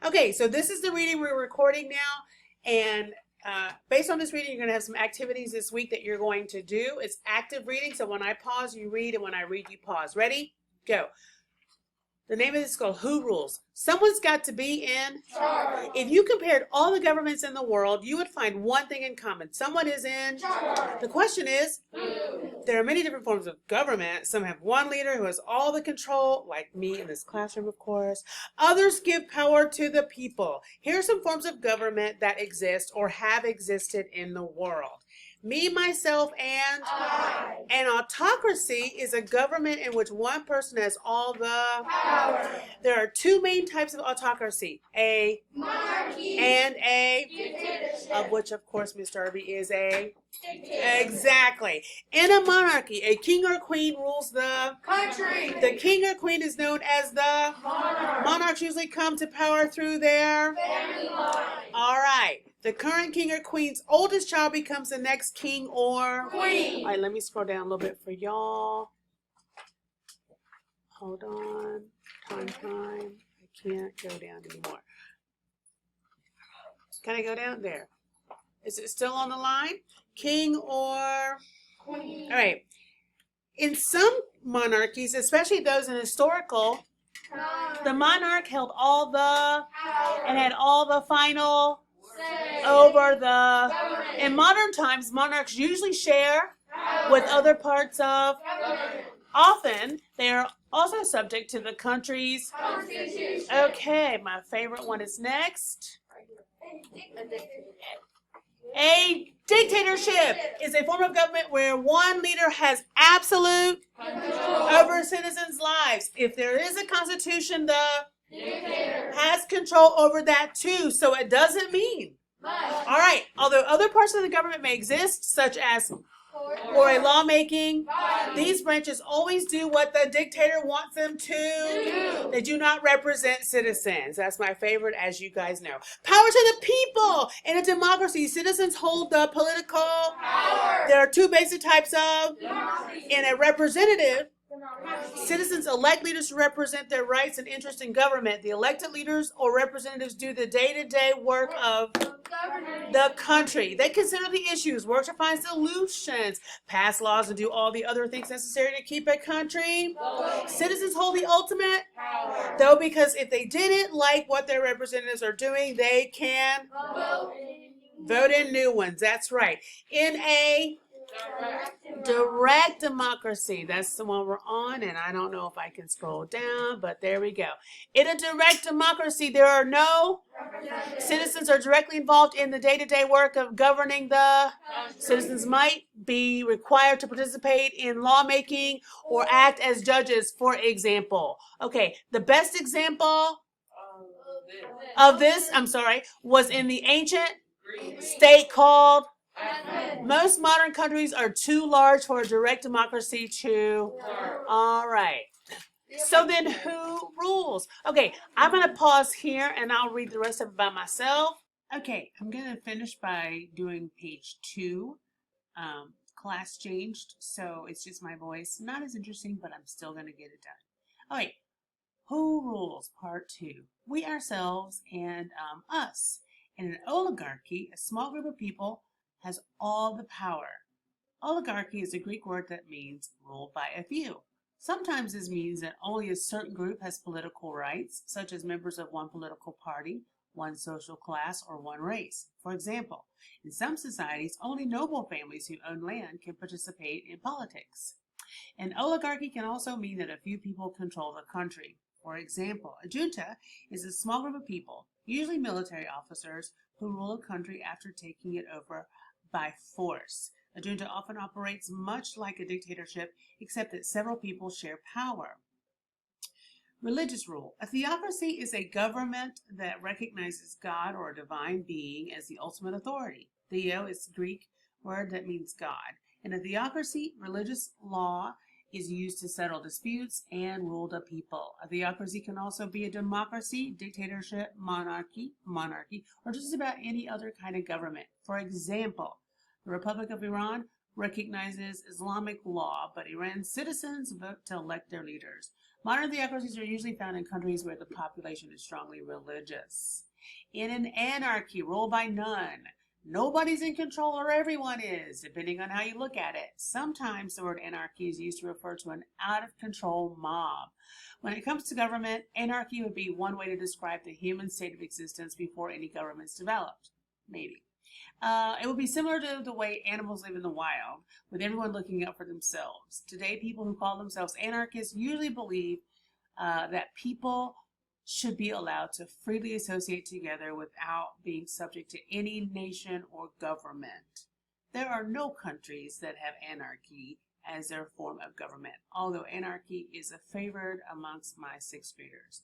Okay, so this is the reading we're recording now, and based on this reading, you're going to have some activities this week that you're going to do. It's active reading, so when I pause, you read, and when I read, you pause. Ready? Go. The name of this is called Who Rules? Someone's got to be in charge. If you compared all the governments in the world, you would find one thing in common. Someone is in charge. The question is, who? There are many different forms of government. Some have one leader who has all the control, like me in this classroom, of course. Others give power to the people. Here are some forms of government that exist or have existed in the world. Me, myself, and I. An autocracy is a government in which one person has all the power. There are two main types of autocracy, a monarchy and a dictatorship, of which, of course, Ms. Darby is a dictator. Exactly. In a monarchy, a king or queen rules the country. The king or queen is known as the monarch. Monarchs usually come to power through their family line. All right. The current king or queen's oldest child becomes the next king or queen. All right, let me scroll down a little bit for y'all. Hold on. Time. I can't go down anymore. Can I go down? There. Is it still on the line? King or queen. All right. In some monarchies, especially those in historical, the monarch held all the power and had all the final over the government. In modern times, monarchs usually share with other parts of government. Often, they are also subject to the country's constitution. Okay, my favorite one is next. A dictatorship is a form of government where one leader has absolute control over citizens' lives. If there is a constitution, the dictator has control over that too, so it doesn't mean much. All right, although other parts of the government may exist, such as or a lawmaking, these branches always do what the dictator wants them to do. They do not represent citizens. That's my favorite, as you guys know. Power to the people. In a democracy, citizens hold the political power. There are two basic types of democracy. In a representative, citizens elect leaders to represent their rights and interests in government. The elected leaders or representatives do the day-to-day work of the country. They consider the issues, work to find solutions, pass laws, and do all the other things necessary to keep a country. Citizens hold the ultimate power, though, because if they didn't like what their representatives are doing, they can vote in new ones. That's right. In a direct democracy, that's the one we're on, and I don't know if I can scroll down, but there we go. In a direct democracy, there are no citizens are directly involved in the day-to-day work of governing. The citizens might be required to participate in lawmaking or act as judges, for example. Okay, the best example of this, was in the ancient state called most modern countries are too large for a direct democracy to. All right. So then who rules? Okay, I'm going to pause here and I'll read the rest of it by myself. Okay, I'm going to finish by doing page 2. Class changed, so it's just my voice. Not as interesting, but I'm still going to get it done. All right. Who rules? Part 2. We ourselves and us. In an oligarchy, a small group of people has all the power. Oligarchy is a Greek word that means ruled by a few. Sometimes this means that only a certain group has political rights, such as members of one political party, one social class, or one race. For example, in some societies, only noble families who own land can participate in politics. An oligarchy can also mean that a few people control the country. For example, a junta is a small group of people, usually military officers, who rule a country after taking it over by force. A junta often operates much like a dictatorship, except that several people share power. Religious rule. A theocracy is a government that recognizes God or a divine being as the ultimate authority. Theo is the Greek word that means God. In a theocracy, religious law is used to settle disputes and rule the people. A theocracy can also be a democracy, dictatorship, monarchy, or just about any other kind of government. For example, the Republic of Iran recognizes Islamic law, but Iran's citizens vote to elect their leaders. Modern theocracies are usually found in countries where the population is strongly religious. In an anarchy ruled by none, nobody's in control or everyone is, depending on how you look at it. Sometimes the word anarchy is used to refer to an out-of-control mob. When it comes to government, anarchy would be one way to describe the human state of existence before any governments developed. Maybe. It would be similar to the way animals live in the wild, with everyone looking out for themselves. Today, people who call themselves anarchists usually believe that people should be allowed to freely associate together without being subject to any nation or government. There are no countries that have anarchy as their form of government, although anarchy is a favorite amongst my sixth graders.